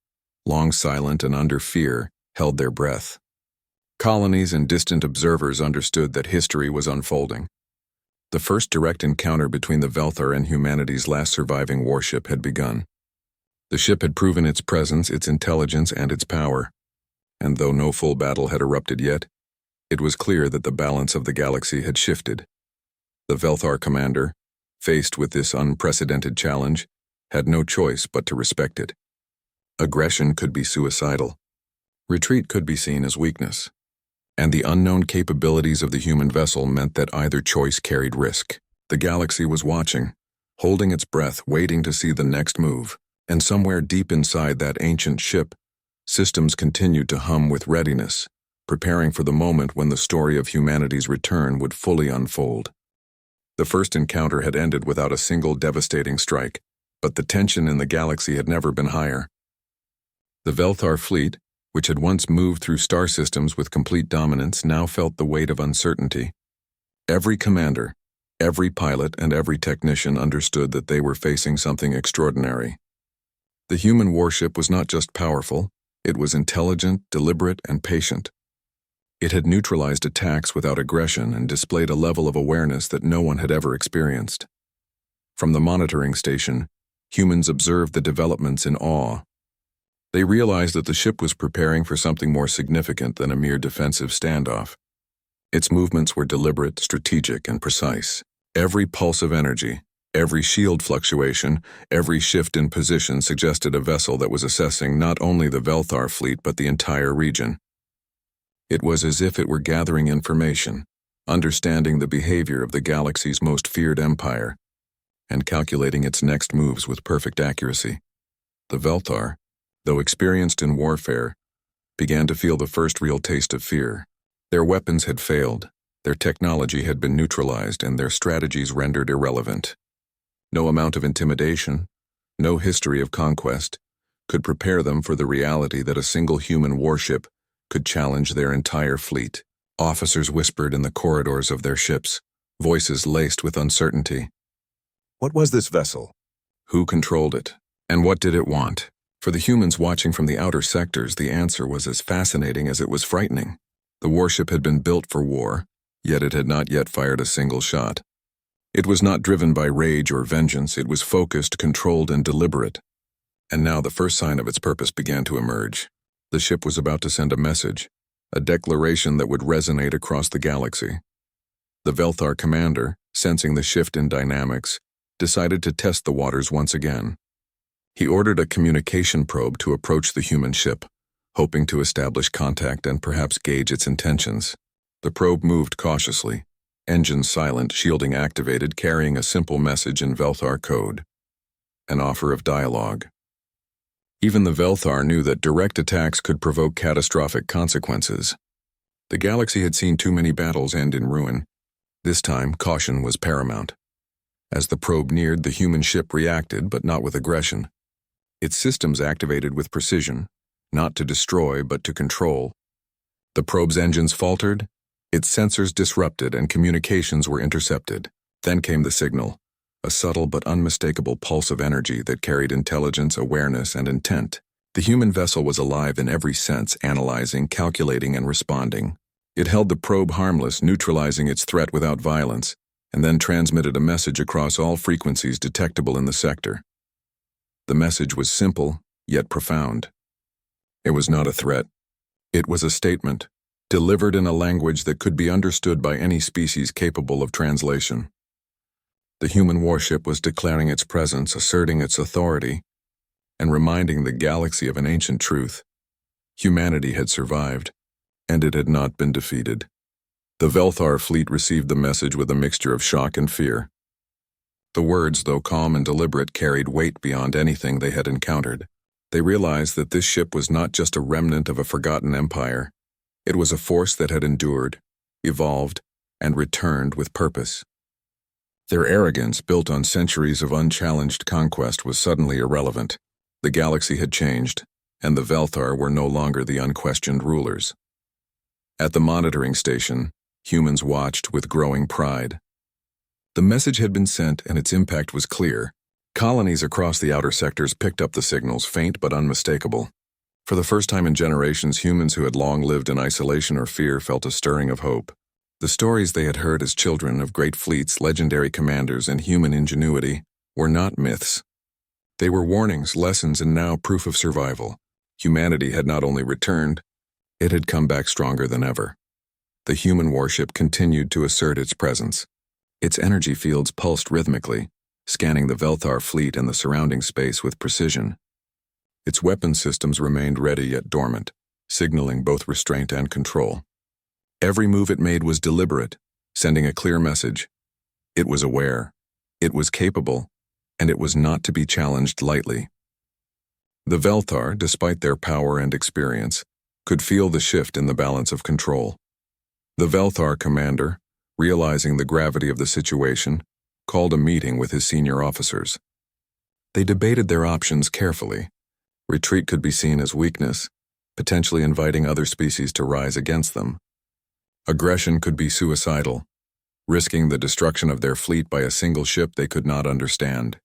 long silent and under fear, held their breath. Colonies and distant observers understood that history was unfolding. The first direct encounter between the Velthar and humanity's last surviving warship had begun. The ship had proven its presence, its intelligence, and its power. And though no full battle had erupted yet, it was clear that the balance of the galaxy had shifted. The Velthar commander, faced with this unprecedented challenge, had no choice but to respect it. Aggression could be suicidal. Retreat could be seen as weakness. And the unknown capabilities of the human vessel meant that either choice carried risk. The galaxy was watching, holding its breath, waiting to see the next move. And somewhere deep inside that ancient ship, systems continued to hum with readiness, preparing for the moment when the story of humanity's return would fully unfold. The first encounter had ended without a single devastating strike, but the tension in the galaxy had never been higher. The Velthar fleet, which had once moved through star systems with complete dominance, now felt the weight of uncertainty. Every commander, every pilot, and every technician understood that they were facing something extraordinary. The human warship was not just powerful, it was intelligent, deliberate, and patient. It had neutralized attacks without aggression and displayed a level of awareness that no one had ever experienced. From the monitoring station, humans observed the developments in awe. They realized that the ship was preparing for something more significant than a mere defensive standoff. Its movements were deliberate, strategic, and precise. Every pulse of energy, every shield fluctuation, every shift in position suggested a vessel that was assessing not only the Velthar fleet but the entire region. It was as if it were gathering information, understanding the behavior of the galaxy's most feared empire, and calculating its next moves with perfect accuracy. The Velthar, though experienced in warfare, began to feel the first real taste of fear. Their weapons had failed, their technology had been neutralized, and their strategies rendered irrelevant. No amount of intimidation, no history of conquest, could prepare them for the reality that a single human warship could challenge their entire fleet. Officers whispered in the corridors of their ships, voices laced with uncertainty. What was this vessel? Who controlled it? And what did it want? For the humans watching from the outer sectors, the answer was as fascinating as it was frightening. The warship had been built for war, yet it had not yet fired a single shot. It was not driven by rage or vengeance, it was focused, controlled, and deliberate. And now the first sign of its purpose began to emerge. The ship was about to send a message, a declaration that would resonate across the galaxy. The Velthar commander, sensing the shift in dynamics, decided to test the waters once again. He ordered a communication probe to approach the human ship, hoping to establish contact and perhaps gauge its intentions. The probe moved cautiously, engines silent, shielding activated, carrying a simple message in Velthar code. An offer of dialogue. Even the Velthar knew that direct attacks could provoke catastrophic consequences. The galaxy had seen too many battles end in ruin. This time, caution was paramount. As the probe neared, the human ship reacted, but not with aggression. Its systems activated with precision, not to destroy, but to control. The probe's engines faltered, its sensors disrupted, and communications were intercepted. Then came the signal, a subtle but unmistakable pulse of energy that carried intelligence, awareness, and intent. The human vessel was alive in every sense, analyzing, calculating, and responding. It held the probe harmless, neutralizing its threat without violence, and then transmitted a message across all frequencies detectable in the sector. The message was simple, yet profound. It was not a threat. It was a statement, delivered in a language that could be understood by any species capable of translation. The human warship was declaring its presence, asserting its authority, and reminding the galaxy of an ancient truth. Humanity had survived, and it had not been defeated. The Velthar fleet received the message with a mixture of shock and fear. The words, though calm and deliberate, carried weight beyond anything they had encountered. They realized that this ship was not just a remnant of a forgotten empire. It was a force that had endured, evolved, and returned with purpose. Their arrogance, built on centuries of unchallenged conquest, was suddenly irrelevant. The galaxy had changed, and the Velthar were no longer the unquestioned rulers. At the monitoring station, humans watched with growing pride. The message had been sent, and its impact was clear. Colonies across the outer sectors picked up the signals, faint but unmistakable. For the first time in generations, humans who had long lived in isolation or fear felt a stirring of hope. The stories they had heard as children of great fleets, legendary commanders, and human ingenuity were not myths. They were warnings, lessons, and now proof of survival. Humanity had not only returned, it had come back stronger than ever. The human warship continued to assert its presence. Its energy fields pulsed rhythmically, scanning the Velthar fleet and the surrounding space with precision. Its weapon systems remained ready yet dormant, signaling both restraint and control. Every move it made was deliberate, sending a clear message. It was aware, it was capable, and it was not to be challenged lightly. The Velthar, despite their power and experience, could feel the shift in the balance of control. The Velthar commander, realizing the gravity of the situation, called a meeting with his senior officers. They debated their options carefully. Retreat could be seen as weakness, potentially inviting other species to rise against them. Aggression could be suicidal, risking the destruction of their fleet by a single ship they could not understand.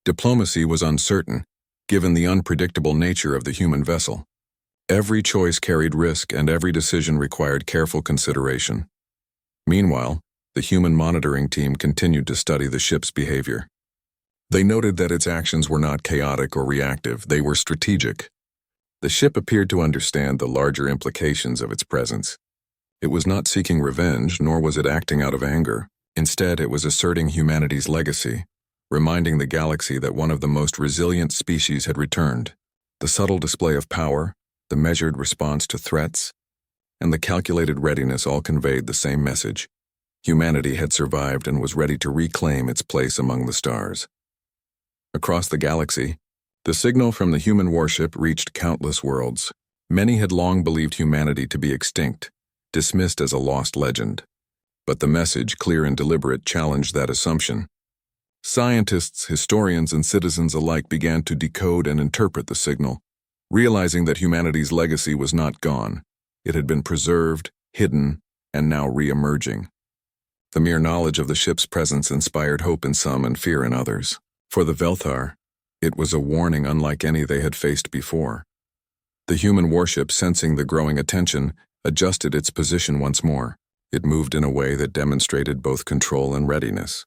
Diplomacy was uncertain, given the unpredictable nature of the human vessel. Every choice carried risk, and every decision required careful consideration. Meanwhile, the human monitoring team continued to study the ship's behavior. They noted that its actions were not chaotic or reactive, they were strategic. The ship appeared to understand the larger implications of its presence. It was not seeking revenge, nor was it acting out of anger. Instead, it was asserting humanity's legacy, reminding the galaxy that one of the most resilient species had returned. The subtle display of power, the measured response to threats, and the calculated readiness all conveyed the same message. Humanity had survived and was ready to reclaim its place among the stars. Across the galaxy, the signal from the human warship reached countless worlds. Many had long believed humanity to be extinct, dismissed as a lost legend. But the message, clear and deliberate, challenged that assumption. Scientists, historians, and citizens alike began to decode and interpret the signal, realizing that humanity's legacy was not gone. It had been preserved, hidden, and now re-emerging. The mere knowledge of the ship's presence inspired hope in some and fear in others. For the Velthar, it was a warning unlike any they had faced before. The human warship, sensing the growing attention, adjusted its position once more. It moved in a way that demonstrated both control and readiness.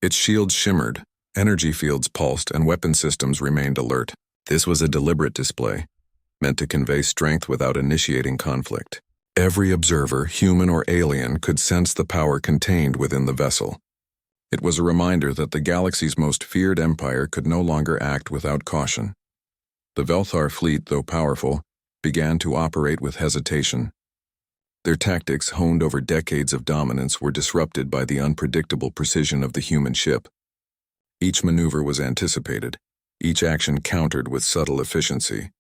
Its shields shimmered, energy fields pulsed, and weapon systems remained alert. This was a deliberate display, meant to convey strength without initiating conflict. Every observer, human or alien, could sense the power contained within the vessel. It was a reminder that the galaxy's most feared empire could no longer act without caution. The Velthar fleet, though powerful, began to operate with hesitation. Their tactics, honed over decades of dominance, were disrupted by the unpredictable precision of the human ship. Each maneuver was anticipated, each action countered with subtle efficiency.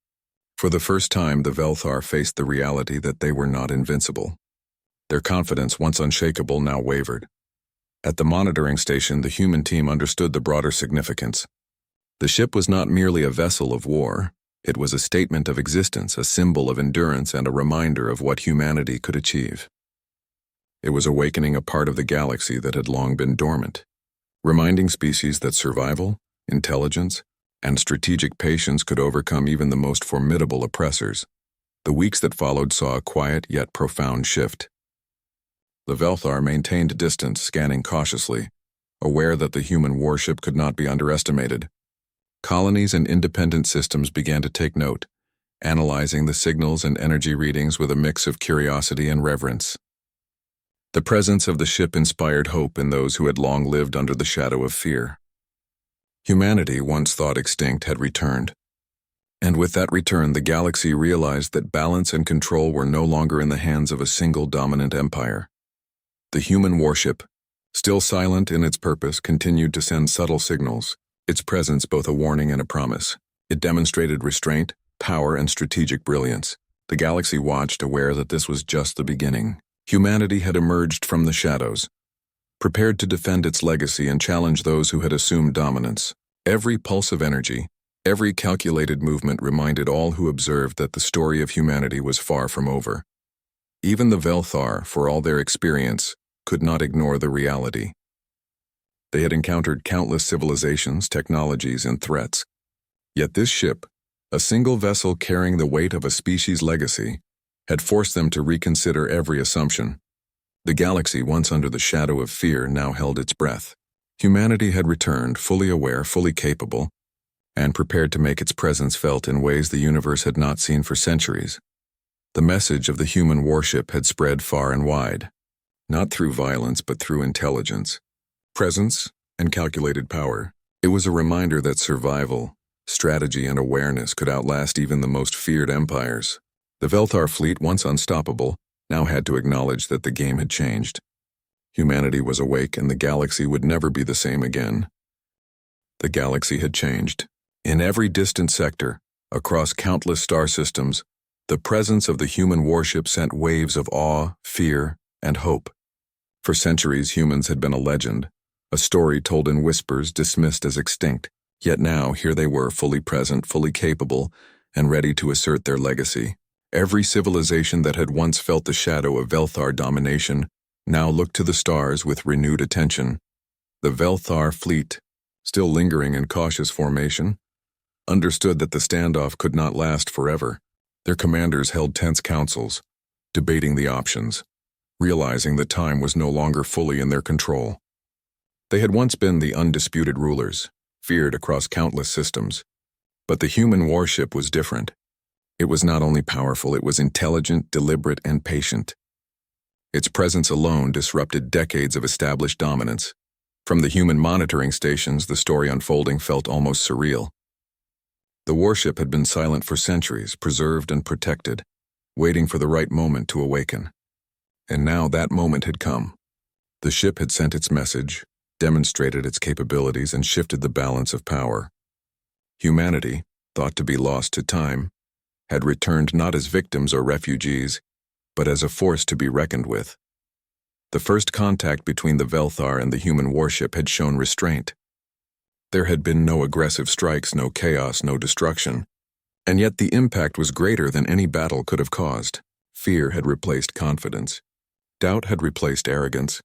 For the first time, the Velthar faced the reality that they were not invincible. Their confidence, once unshakable, now wavered. At the monitoring station, the human team understood the broader significance. The ship was not merely a vessel of war. It was a statement of existence, a symbol of endurance, and a reminder of what humanity could achieve. It was awakening a part of the galaxy that had long been dormant, reminding species that survival, intelligence, and strategic patience could overcome even the most formidable oppressors. The weeks that followed saw a quiet yet profound shift. The Velthar maintained distance, scanning cautiously, aware that the human warship could not be underestimated. Colonies and independent systems began to take note, analyzing the signals and energy readings with a mix of curiosity and reverence. The presence of the ship inspired hope in those who had long lived under the shadow of fear. Humanity, once thought extinct, had returned. And with that return, the galaxy realized that balance and control were no longer in the hands of a single dominant empire. The human warship, still silent in its purpose, continued to send subtle signals, its presence both a warning and a promise. It demonstrated restraint, power, and strategic brilliance. The galaxy watched, aware that this was just the beginning. Humanity had emerged from the shadows, prepared to defend its legacy and challenge those who had assumed dominance. Every pulse of energy, every calculated movement reminded all who observed that the story of humanity was far from over. Even the Velthar, for all their experience, could not ignore the reality. They had encountered countless civilizations, technologies, and threats. Yet this ship, a single vessel carrying the weight of a species' legacy, had forced them to reconsider every assumption. The galaxy, once under the shadow of fear, now held its breath. Humanity had returned, fully aware, fully capable, and prepared to make its presence felt in ways the universe had not seen for centuries. The message of the human warship had spread far and wide, not through violence but through intelligence, presence, and calculated power. It was a reminder that survival, strategy, and awareness could outlast even the most feared empires. The Velthar fleet, once unstoppable, now had to acknowledge that the game had changed. Humanity was awake, and the galaxy would never be the same again. The galaxy had changed. In every distant sector, across countless star systems, the presence of the human warship sent waves of awe, fear, and hope. For centuries, humans had been a legend, a story told in whispers, dismissed as extinct. Yet now, here they were, fully present, fully capable, and ready to assert their legacy. Every civilization that had once felt the shadow of Velthar domination now looked to the stars with renewed attention. The Velthar fleet, still lingering in cautious formation, understood that the standoff could not last forever. Their commanders held tense councils, debating the options, realizing that time was no longer fully in their control. They had once been the undisputed rulers, feared across countless systems. But the human warship was different. It was not only powerful, it was intelligent, deliberate, and patient. Its presence alone disrupted decades of established dominance. From the human monitoring stations, the story unfolding felt almost surreal. The warship had been silent for centuries, preserved and protected, waiting for the right moment to awaken. And now that moment had come. The ship had sent its message, demonstrated its capabilities, and shifted the balance of power. Humanity, thought to be lost to time, had returned not as victims or refugees, but as a force to be reckoned with. The first contact between the Velthar and the human warship had shown restraint. There had been no aggressive strikes, no chaos, no destruction. And yet the impact was greater than any battle could have caused. Fear had replaced confidence. Doubt had replaced arrogance.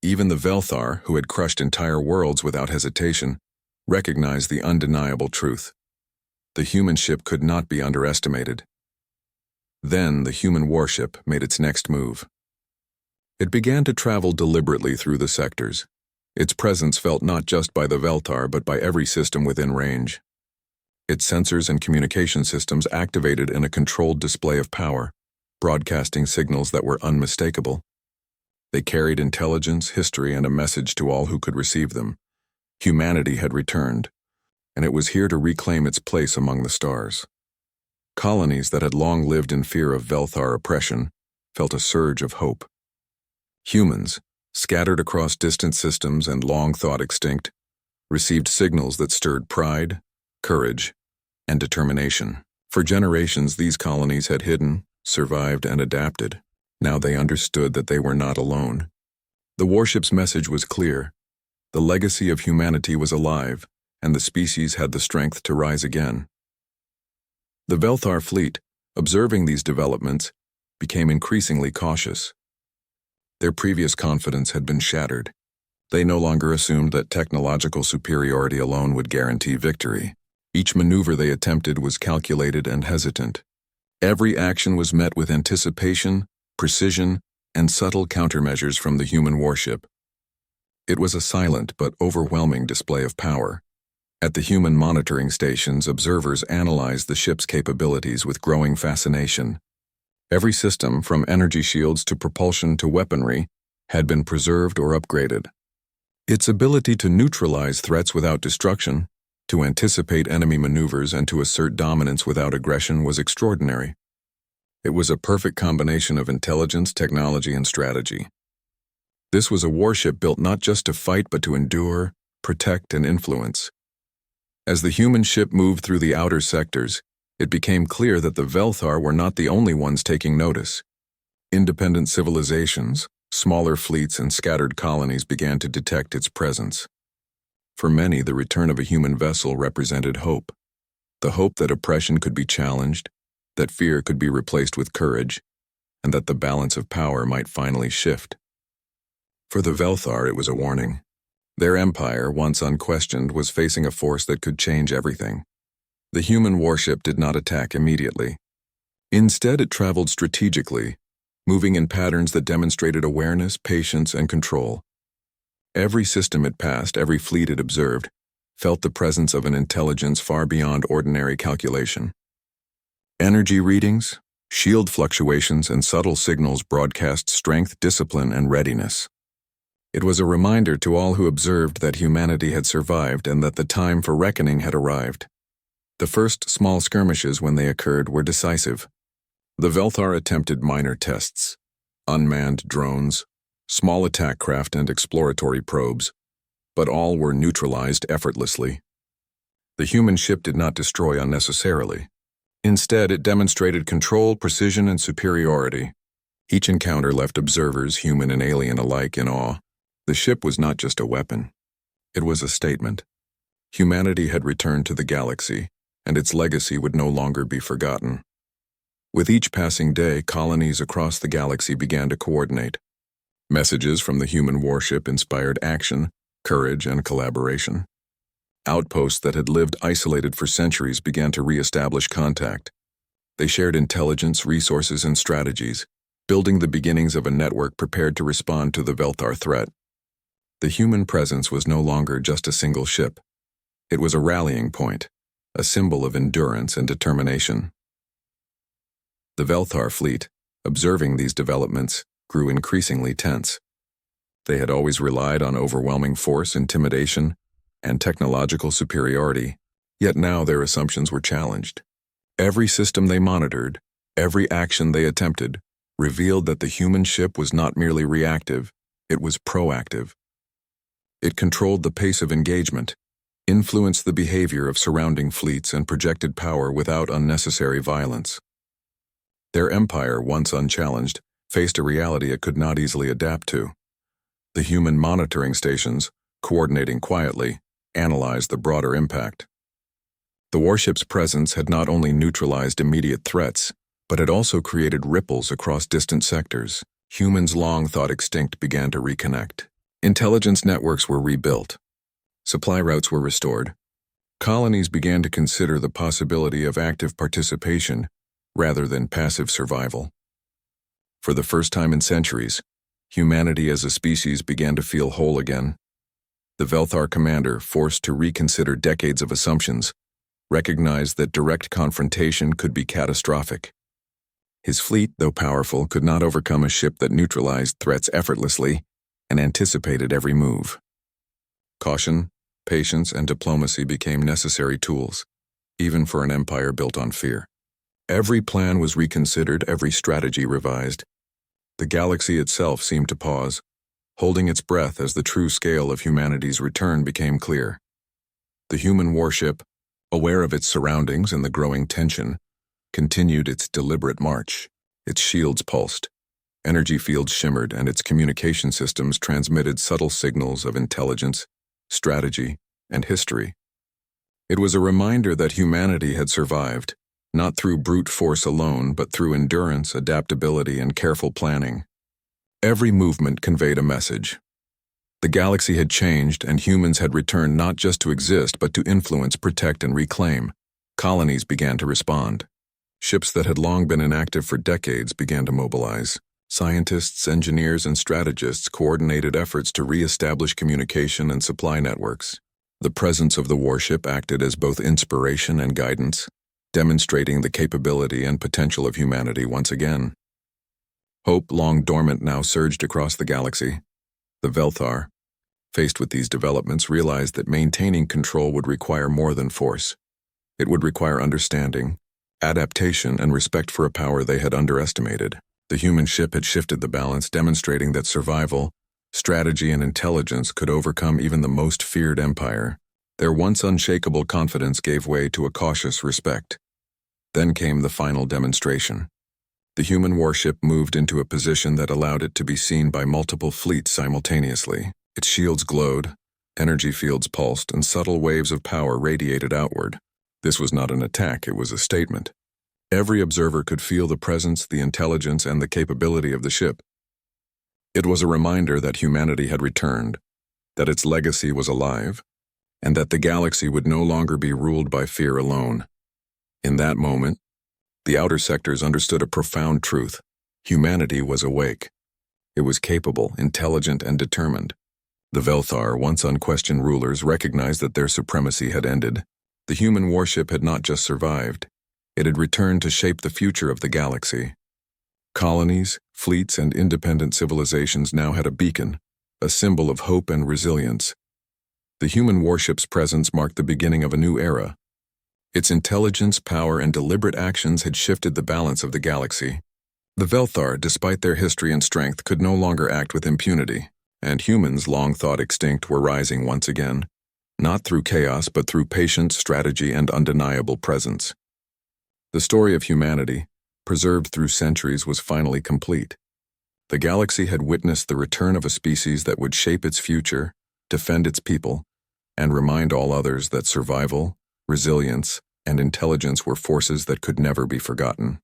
Even the Velthar, who had crushed entire worlds without hesitation, recognized the undeniable truth. The human ship could not be underestimated. Then the human warship made its next move. It began to travel deliberately through the sectors. Its presence felt not just by the Velthar but by every system within range. Its sensors and communication systems activated in a controlled display of power, broadcasting signals that were unmistakable. They carried intelligence, history, and a message to all who could receive them. Humanity had returned, and it was here to reclaim its place among the stars. Colonies that had long lived in fear of Velthar oppression felt a surge of hope. Humans, scattered across distant systems and long thought extinct, received signals that stirred pride, courage, and determination. For generations, these colonies had hidden, survived, and adapted. Now they understood that they were not alone. The warship's message was clear. The legacy of humanity was alive, and the species had the strength to rise again. The Velthar fleet, observing these developments, became increasingly cautious. Their previous confidence had been shattered. They no longer assumed that technological superiority alone would guarantee victory. Each maneuver they attempted was calculated and hesitant. Every action was met with anticipation, precision, and subtle countermeasures from the human warship. It was a silent but overwhelming display of power. At the human monitoring stations, observers analyzed the ship's capabilities with growing fascination. Every system, from energy shields to propulsion to weaponry, had been preserved or upgraded. Its ability to neutralize threats without destruction, to anticipate enemy maneuvers, and to assert dominance without aggression was extraordinary. It was a perfect combination of intelligence, technology, and strategy. This was a warship built not just to fight but to endure, protect, and influence. As the human ship moved through the outer sectors, it became clear that the Velthar were not the only ones taking notice. Independent civilizations, smaller fleets, and scattered colonies began to detect its presence. For many, the return of a human vessel represented hope. The hope that oppression could be challenged, that fear could be replaced with courage, and that the balance of power might finally shift. For the Velthar, it was a warning. Their empire, once unquestioned, was facing a force that could change everything. The human warship did not attack immediately. Instead, it traveled strategically, moving in patterns that demonstrated awareness, patience, and control. Every system it passed, every fleet it observed, felt the presence of an intelligence far beyond ordinary calculation. Energy readings, shield fluctuations, and subtle signals broadcast strength, discipline, and readiness. It was a reminder to all who observed that humanity had survived and that the time for reckoning had arrived. The first small skirmishes, when they occurred, were decisive. The Velthar attempted minor tests, unmanned drones, small attack craft, and exploratory probes, but all were neutralized effortlessly. The human ship did not destroy unnecessarily. Instead, it demonstrated control, precision, and superiority. Each encounter left observers, human and alien alike, in awe. The ship was not just a weapon. It was a statement. Humanity had returned to the galaxy, and its legacy would no longer be forgotten. With each passing day, colonies across the galaxy began to coordinate. Messages from the human warship inspired action, courage, and collaboration. Outposts that had lived isolated for centuries began to re-establish contact. They shared intelligence, resources, and strategies, building the beginnings of a network prepared to respond to the Velthar threat. The human presence was no longer just a single ship. It was a rallying point, a symbol of endurance and determination. The Velthar fleet, observing these developments, grew increasingly tense. They had always relied on overwhelming force, intimidation, and technological superiority, yet now their assumptions were challenged. Every system they monitored, every action they attempted, revealed that the human ship was not merely reactive, it was proactive. It controlled the pace of engagement, influenced the behavior of surrounding fleets, and projected power without unnecessary violence. Their empire, once unchallenged, faced a reality it could not easily adapt to. The human monitoring stations, coordinating quietly, analyze the broader impact. The warship's presence had not only neutralized immediate threats, but had also created ripples across distant sectors. Humans long thought extinct began to reconnect. Intelligence networks were rebuilt. Supply routes were restored. Colonies began to consider the possibility of active participation rather than passive survival. For the first time in centuries, humanity as a species began to feel whole again. The Velthar commander, forced to reconsider decades of assumptions, recognized that direct confrontation could be catastrophic. His fleet, though powerful, could not overcome a ship that neutralized threats effortlessly and anticipated every move. Caution, patience, and diplomacy became necessary tools, even for an empire built on fear. Every plan was reconsidered, every strategy revised. The galaxy itself seemed to pause, holding its breath as the true scale of humanity's return became clear. The human warship, aware of its surroundings and the growing tension, continued its deliberate march. Its shields pulsed, energy fields shimmered, and its communication systems transmitted subtle signals of intelligence, strategy, and history. It was a reminder that humanity had survived, not through brute force alone, but through endurance, adaptability, and careful planning. Every movement conveyed a message. The galaxy had changed, and humans had returned not just to exist, but to influence, protect, and reclaim. Colonies began to respond. Ships that had long been inactive for decades began to mobilize. Scientists, engineers, and strategists coordinated efforts to re-establish communication and supply networks. The presence of the warship acted as both inspiration and guidance, demonstrating the capability and potential of humanity once again. Hope, long dormant, now surged across the galaxy. The Velthar, faced with these developments, realized that maintaining control would require more than force. It would require understanding, adaptation, and respect for a power they had underestimated. The human ship had shifted the balance, demonstrating that survival, strategy, and intelligence could overcome even the most feared empire. Their once unshakable confidence gave way to a cautious respect. Then came the final demonstration. The human warship moved into a position that allowed it to be seen by multiple fleets simultaneously. Its shields glowed, energy fields pulsed, and subtle waves of power radiated outward. This was not an attack, it was a statement. Every observer could feel the presence, the intelligence, and the capability of the ship. It was a reminder that humanity had returned, that its legacy was alive, and that the galaxy would no longer be ruled by fear alone. In that moment, the outer sectors understood a profound truth. Humanity was awake. It was capable, intelligent, and determined. The Velthar, once unquestioned rulers, recognized that their supremacy had ended. The human warship had not just survived, it had returned to shape the future of the galaxy. Colonies, fleets, and independent civilizations now had a beacon, a symbol of hope and resilience. The human warship's presence marked the beginning of a new era. Its intelligence, power, and deliberate actions had shifted the balance of the galaxy. The Velthar, despite their history and strength, could no longer act with impunity, and humans, long thought extinct, were rising once again, not through chaos but through patience, strategy, and undeniable presence. The story of humanity, preserved through centuries, was finally complete. The galaxy had witnessed the return of a species that would shape its future, defend its people, and remind all others that survival, resilience, and intelligence were forces that could never be forgotten.